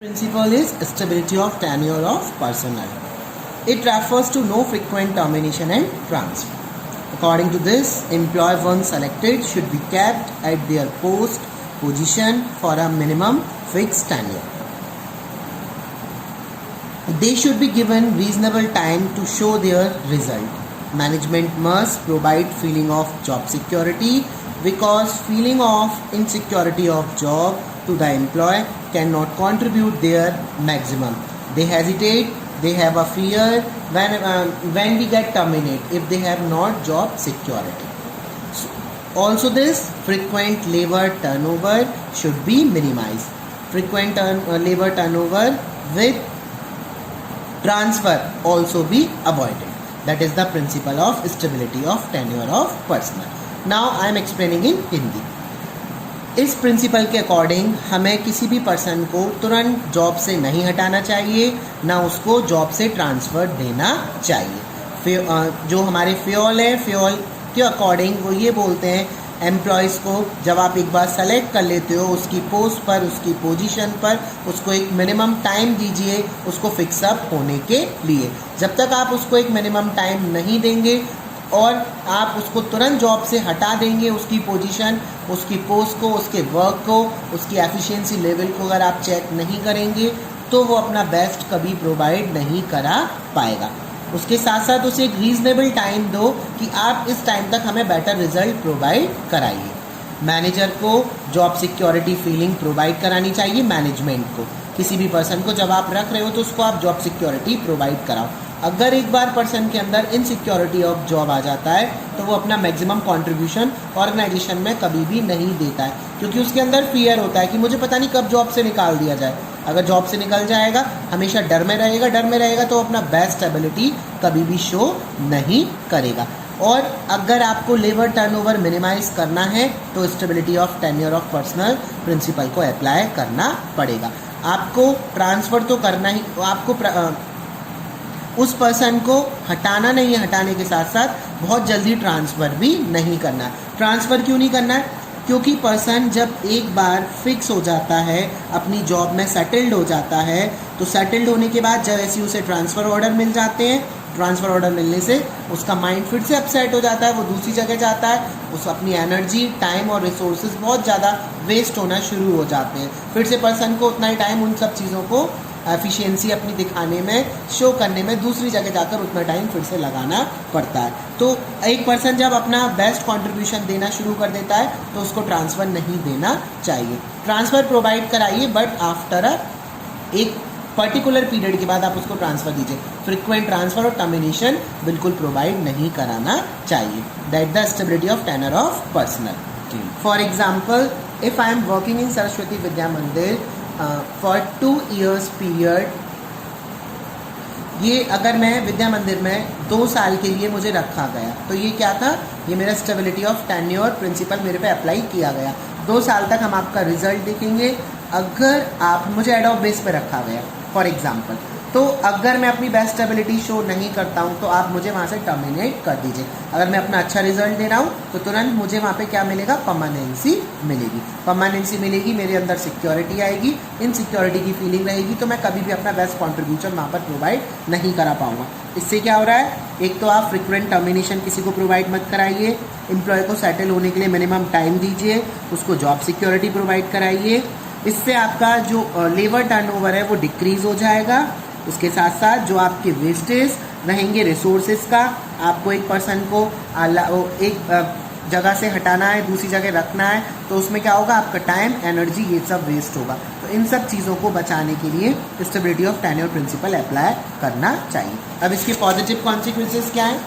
Principle is stability of tenure of personnel. It refers to no frequent termination and transfer. According to this, employee once selected should be kept at their position for a minimum fixed tenure. They should be given reasonable time to show their result. Management must provide feeling of job security because feeling of insecurity of job to the employee cannot contribute their maximum. They hesitate, they have a fear when we get terminated if they have not job security. Also this frequent labor turnover should be minimized. Frequent labor turnover with transfer also be avoided. That is the principle of stability of tenure of personnel. Now I am explaining in Hindi. इस principal के according हमें किसी भी person को तुरंत job से नहीं हटाना चाहिए, ना उसको जॉब से ट्रांसफ़र देना चाहिए. जो हमारे फ्यूल है, फ्यूल के अकॉर्डिंग वो ये बोलते हैं एम्प्लॉयज़ को जब आप एक बार सेलेक्ट कर लेते हो उसकी पोस्ट पर, उसकी पोजीशन पर, उसको एक मिनिमम टाइम दीजिए उसको फिक्सअप होने के लिए. जब तक आप उसको एक मिनिमम टाइम नहीं देंगे और आप उसको तुरंत जॉब से हटा देंगे, उसकी पोजीशन, उसकी पोस्ट को, उसके वर्क को, उसकी एफिशिएंसी लेवल को अगर आप चेक नहीं करेंगे तो वो अपना बेस्ट कभी प्रोवाइड नहीं करा पाएगा. उसके साथ साथ उसे एक रीज़नेबल टाइम दो कि आप इस टाइम तक हमें बेटर रिजल्ट प्रोवाइड कराइए. मैनेजर को जॉब सिक्योरिटी फीलिंग प्रोवाइड करानी चाहिए. मैनेजमेंट को किसी भी पर्सन को जब आप रख रहे हो तो उसको आप जॉब सिक्योरिटी प्रोवाइड कराओ. अगर एक बार पर्सन के अंदर इनसिक्योरिटी ऑफ जॉब आ जाता है तो वो अपना मैक्सिमम कंट्रीब्यूशन ऑर्गेनाइजेशन में कभी भी नहीं देता है, क्योंकि उसके अंदर फियर होता है कि मुझे पता नहीं कब जॉब से निकाल दिया जाए. अगर जॉब से निकल जाएगा हमेशा डर में रहेगा तो अपना बेस्ट एबिलिटी कभी भी शो नहीं करेगा. और अगर आपको लेबर टर्नओवर मिनिमाइज करना है तो stability of tenure of personal principle को अप्लाई करना पड़ेगा. आपको ट्रांसफ़र तो करना ही, आपको उस पर्सन को हटाना नहीं है, हटाने के साथ साथ बहुत जल्दी ट्रांसफ़र भी नहीं करना है. ट्रांसफ़र क्यों नहीं करना है? क्योंकि पर्सन जब एक बार फिक्स हो जाता है, अपनी जॉब में सेटल्ड हो जाता है, तो सेटल्ड होने के बाद जैसे उसे ट्रांसफ़र ऑर्डर मिल जाते हैं, ट्रांसफ़र ऑर्डर मिलने से उसका माइंड फिर से अपसेट हो जाता है, वो दूसरी जगह जाता है, उस अपनी एनर्जी, टाइम और रिसोर्सेज बहुत ज़्यादा वेस्ट होना शुरू हो जाते हैं. फिर से पर्सन को उतना ही टाइम उन सब चीज़ों को एफिशिएंसी अपनी दिखाने में, शो करने में दूसरी जगह जाकर उतना टाइम फिर से लगाना पड़ता है. तो एक पर्सन जब अपना बेस्ट कंट्रीब्यूशन देना शुरू कर देता है तो उसको ट्रांसफ़र नहीं देना चाहिए. ट्रांसफ़र प्रोवाइड कराइए बट आफ्टर एक पर्टिकुलर पीरियड के बाद आप उसको ट्रांसफ़र दीजिए. फ्रिक्वेंट ट्रांसफ़र और टर्मिनेशन बिल्कुल प्रोवाइड नहीं कराना चाहिए. That the stability of tenure of personal. For example, if I am working in Saraswati Vidya Mandir for 2 years period, ये अगर मैं विद्या मंदिर में 2 साल के लिए मुझे रखा गया तो ये क्या था? ये मेरा स्टेबिलिटी ऑफ टेन्योर प्रिंसिपल मेरे पे अप्लाई किया गया. 2 साल तक हम आपका रिजल्ट देखेंगे. अगर आप मुझे एड ऑफ बेस पे रखा गया फॉर एग्जाम्पल, तो अगर मैं अपनी बेस्ट एबिलिटी शो नहीं करता हूँ तो आप मुझे वहाँ से टर्मिनेट कर दीजिए. अगर मैं अपना अच्छा रिजल्ट दे रहा हूँ तो तुरंत मुझे वहाँ पे क्या मिलेगा? परमानेंसी मिलेगी. परमानेंसी मिलेगी, मेरे अंदर सिक्योरिटी आएगी, इनसिक्योरिटी की फीलिंग रहेगी तो मैं कभी भी अपना बेस्ट कॉन्ट्रीब्यूशन वहाँ पर प्रोवाइड नहीं करा पाऊँगा. इससे क्या हो रहा है? एक तो आप फ्रिक्वेंट टर्मिनेशन किसी को प्रोवाइड मत कराइए, एम्प्लॉय को सेटल होने के लिए मिनिमम टाइम दीजिए, उसको जॉब सिक्योरिटी प्रोवाइड कराइए. इससे आपका जो लेबर टर्नओवर है वो डिक्रीज़ हो जाएगा. उसके साथ साथ जो आपके वेस्टेज रहेंगे रिसोर्सेज का, आपको एक पर्सन को एक जगह से हटाना है, दूसरी जगह रखना है, तो उसमें क्या होगा? आपका टाइम, एनर्जी, ये सब वेस्ट होगा. तो इन सब चीज़ों को बचाने के लिए stability of tenure principle apply करना चाहिए. अब इसके पॉजिटिव कॉन्सिक्वेंसेस क्या हैं?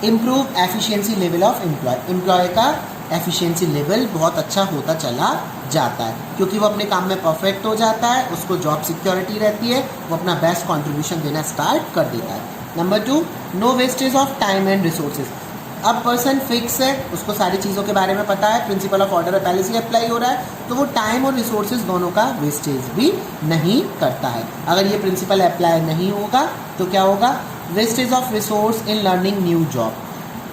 Improve efficiency level of employ का एफिशिएंसी लेवल बहुत अच्छा होता चला जाता है क्योंकि वो अपने काम में परफेक्ट हो जाता है, उसको जॉब सिक्योरिटी रहती है, वो अपना बेस्ट कंट्रीब्यूशन देना स्टार्ट कर देता है. Number 2, no wastage of time and resources. अब पर्सन फिक्स है, उसको सारी चीज़ों के बारे में पता है, प्रिंसिपल ऑफ ऑर्डर पहले से अप्लाई हो रहा है, तो वो टाइम और रिसोर्सेज दोनों का वेस्टेज भी नहीं करता है. अगर ये प्रिंसिपल अप्लाई नहीं होगा तो क्या होगा? Wastage of resource in learning new job.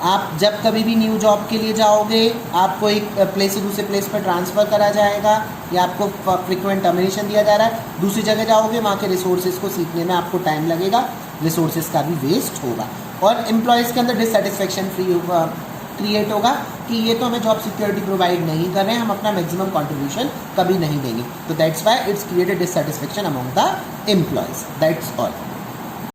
आप जब कभी भी न्यू जॉब के लिए जाओगे, आपको एक प्लेस से दूसरे प्लेस पर ट्रांसफ़र करा जाएगा या आपको फ्रिक्वेंट टर्मिनेशन दिया जा रहा है, दूसरी जगह जाओगे, वहाँ के रिसोर्सेज को सीखने में आपको टाइम लगेगा, रिसोर्सेज का भी वेस्ट होगा और एम्प्लॉयज़ के अंदर डिससेटिस्फेक्शन क्रिएट होगा कि ये तो हमें जॉब सिक्योरिटी प्रोवाइड नहीं कर रहे हैं, हम अपना मैक्सिमम कंट्रीब्यूशन कभी नहीं देंगे. तो that's why it's created dissatisfaction among the employees. That's all.